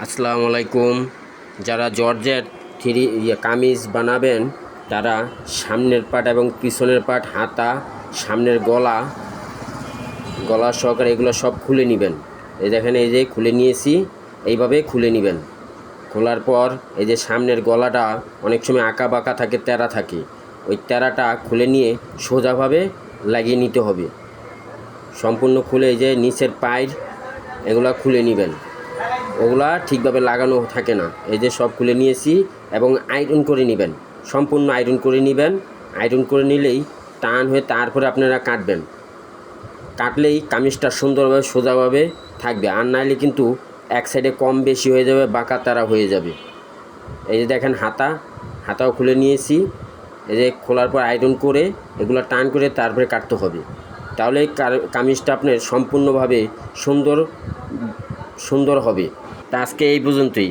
আসসালামু আলাইকুম। যারা জর্জেট কামিজ বানাবেন তারা সামনের পাট এবং পিছনের পাট, হাতা, সামনের গলা সহকারে এগুলো সব খুলে নেবেন। এই দেখেন, এই যে খুলে নিয়েছি, এইভাবে খুলে নেবেন। খোলার পর এই যে সামনের গলাটা অনেক সময় আঁকা বাঁকা থাকে, তেরা থাকে, ওই তেরাটা খুলে নিয়ে সোজাভাবে লাগিয়ে নিতে হবে। সম্পূর্ণ খুলে এই যে নিচের পায়ের এগুলা খুলে নেবেন, ওগুলা ঠিকভাবে লাগানো থাকে না। এই যে সব খুলে নিয়েছি এবং আয়রন করে নেবেন, সম্পূর্ণ আয়রন করে নেবেন। আয়রন করে নিলেই টান হয়ে তারপরে আপনারা কাটলেই কামিজটা সুন্দরভাবে সোজাভাবে থাকবে। আর নাইলে কিন্তু এক সাইডে কম বেশি হয়ে যাবে, বাঁকা তারা হয়ে যাবে। এই যে দেখেন, হাতাও খুলে নিয়েছি। এই যে খোলার পর আয়রন করে এগুলো টান করে তারপরে কাটতে হবে, তাহলে কামিজটা আপনার সম্পূর্ণভাবে সুন্দর হবে। তা আজকে এই পর্যন্তই।